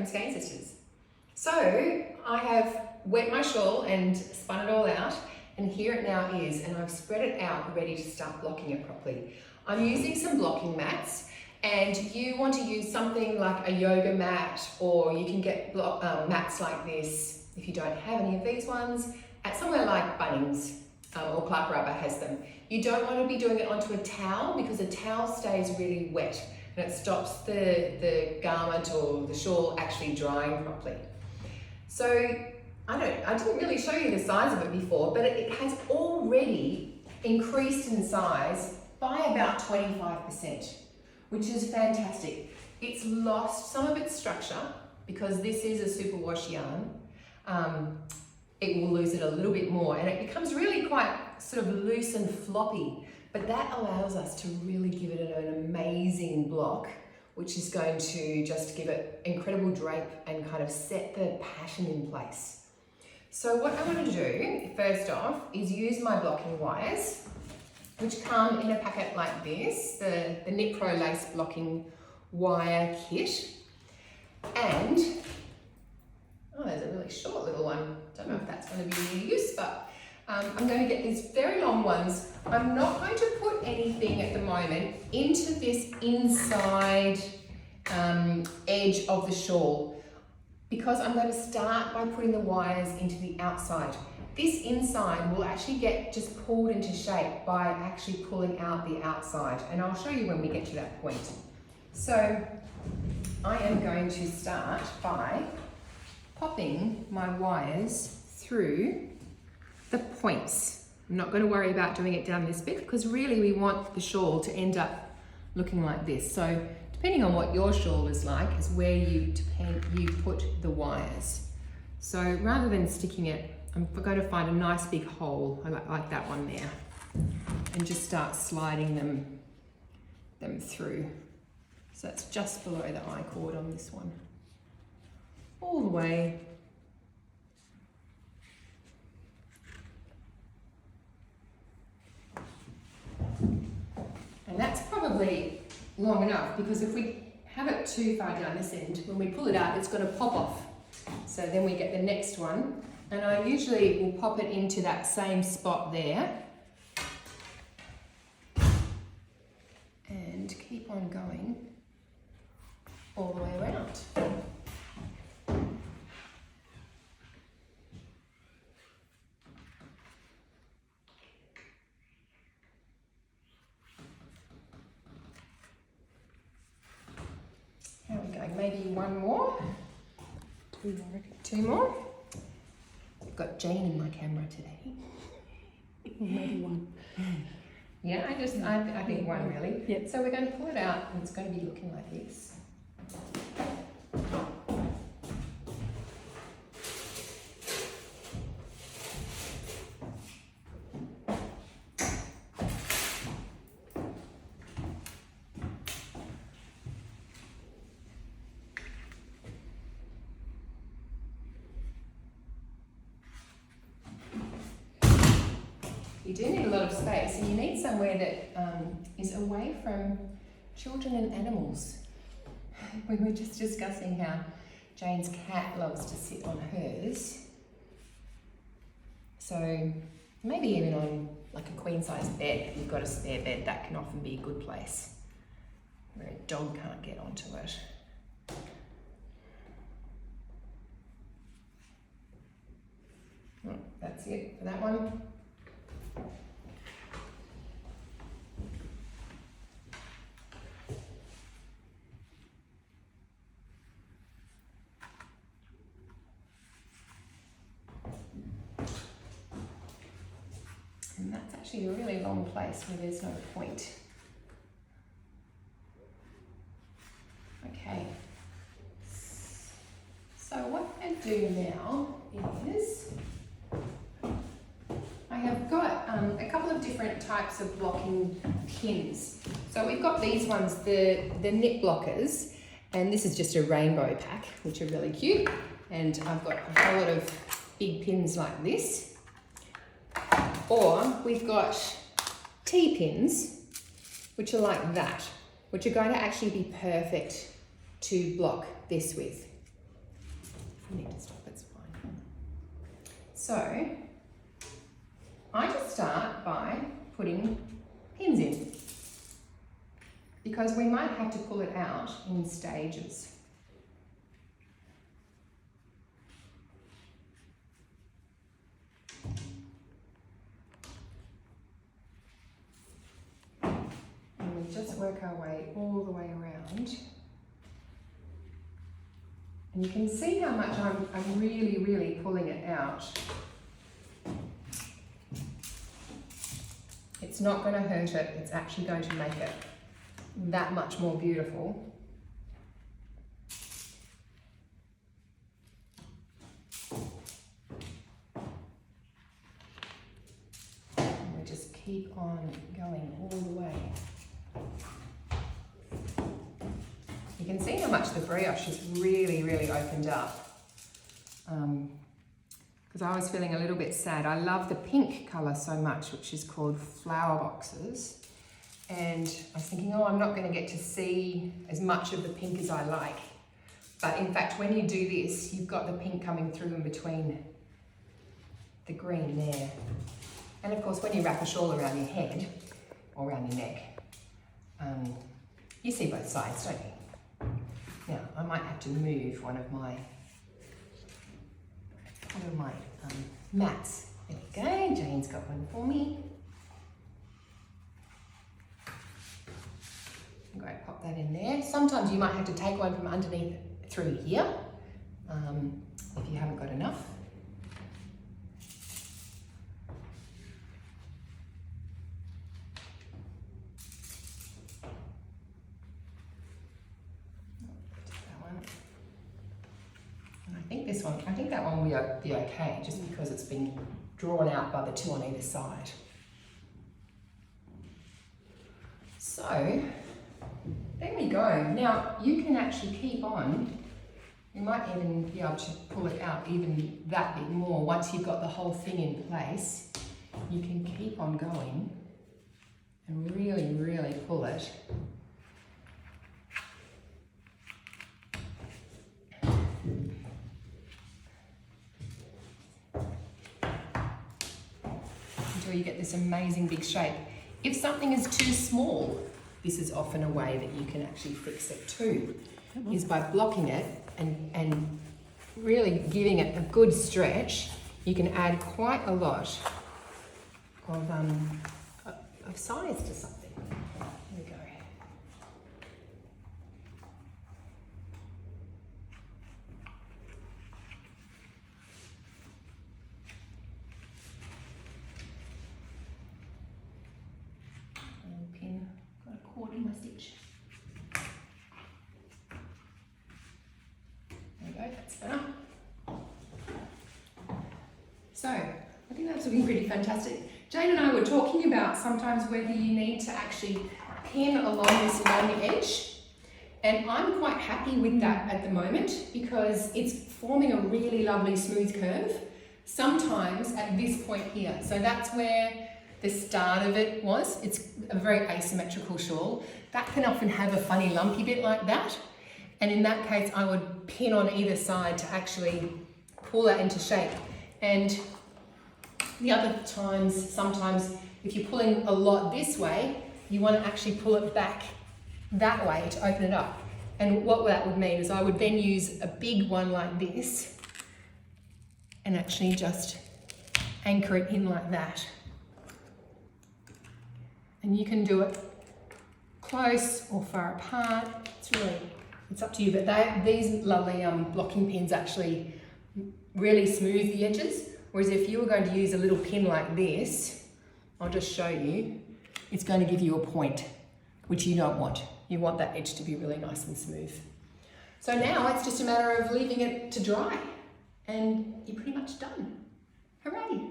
from Skein Sisters. So I have wet my shawl and spun it all out, and here it now is, and I've spread it out ready to start blocking it properly. I'm using some blocking mats, and you want to use something like a yoga mat, or you can get mats like this if you don't have any of these ones at somewhere like Bunnings or Clark Rubber has them. You don't want to be doing it onto a towel because a towel stays really wet and it stops the garment or the shawl actually drying properly. So I didn't really show you the size of it before, but it has already increased in size by about 25%, which is fantastic. It's lost some of its structure because this is a superwash yarn. It will lose it a little bit more and it becomes really quite sort of loose and floppy, but that allows us to really give it an amazing block, which is going to just give it incredible drape and kind of set the pattern in place. So what I want to do first off is use my blocking wires, which come in a packet like this, the Knit Pro Lace Blocking Wire Kit. And, oh, there's a really short little one. Don't know if that's going to be any use, but I'm going to get these very long ones. I'm not going to put anything at the moment into this inside edge of the shawl because I'm going to start by putting the wires into the outside. This inside will actually get just pulled into shape by actually pulling out the outside, and I'll show you when we get to that point. So I am going to start by popping my wires through the points. I'm not going to worry about doing it down this bit because really we want the shawl to end up looking like this. So depending on what your shawl is like is where you put the wires. So rather than sticking it, I'm going to find a nice big hole like that one there and just start sliding them through. So that's just below the I-cord on this one. All the way. And that's probably long enough because if we have it too far down this end, when we pull it out, it's going to pop off. So then we get the next one. And I usually will pop it into that same spot there. And keep on going all the way around. How are we going? Maybe one more? Two more? I've got Jane in my camera today. Maybe one. Yeah, I think one really. Yep. So we're going to pull it out and it's going to be looking like this. You do need a lot of space and you need somewhere that is away from children and animals. We were just discussing how Jane's cat loves to sit on hers. So maybe even on like a queen size bed, if you've got a spare bed, that can often be a good place where a dog can't get onto it. Oh, that's it for that one. And that's actually a really long place where there's no point. Okay, so what I do now is I have got a couple of different types of blocking pins. So we've got these ones, the knit blockers, and this is just a rainbow pack, which are really cute. And I've got a whole lot of big pins like this. Or we've got T-pins, which are like that, which are going to actually be perfect to block this with. you need to stop, it's fine. So, I just start by putting pins in, because we might have to pull it out in stages. And we just work our way all the way around. And you can see how much I'm really pulling it out. It's not going to hurt it, it's actually going to make it that much more beautiful. And we just keep on going all the way. You can see how much the brioche has really opened up. Because I was feeling a little bit sad. I love the pink colour so much, which is called Flower Boxes. And I was thinking, oh, I'm not going to get to see as much of the pink as I like. But in fact, when you do this, you've got the pink coming through in between the green there. And of course, when you wrap a shawl around your head, or around your neck, you see both sides, don't you? Now, I might have to move one of my mats. There we go, Jane's got one for me. I'm going to pop that in there. Sometimes you might have to take one from underneath through here, if you haven't got enough. I think that one will be okay, just because it's been drawn out by the two on either side. So, there we go. Now, you can actually keep on. You might even be able to pull it out even that bit more. Once you've got the whole thing in place, you can keep on going and really pull it. Until you get this amazing big shape. If something is too small, this is often a way that you can actually fix it too, is by blocking it and really giving it a good stretch. You can add quite a lot of size to something. There we go. Pin, got a cord in my stitch. There we go, that's better. So, I think that's looking pretty fantastic. Jane and I were talking about sometimes whether you need to actually pin along this long edge, and I'm quite happy with that at the moment because it's forming a really lovely smooth curve, sometimes at this point here. So that's where the start of it was. It's a very asymmetrical shawl. That can often have a funny lumpy bit like that. And in that case, I would pin on either side to actually pull that into shape. And the other times, sometimes if you're pulling a lot this way, you want to actually pull it back that way to open it up. And what that would mean is I would then use a big one like this and actually just anchor it in like that. And you can do it close or far apart. It's up to you. But these lovely blocking pins actually really smooth the edges. Whereas if you were going to use a little pin like this, I'll just show you, it's going to give you a point, which you don't want. You want that edge to be really nice and smooth. So now it's just a matter of leaving it to dry and you're pretty much done. Hooray!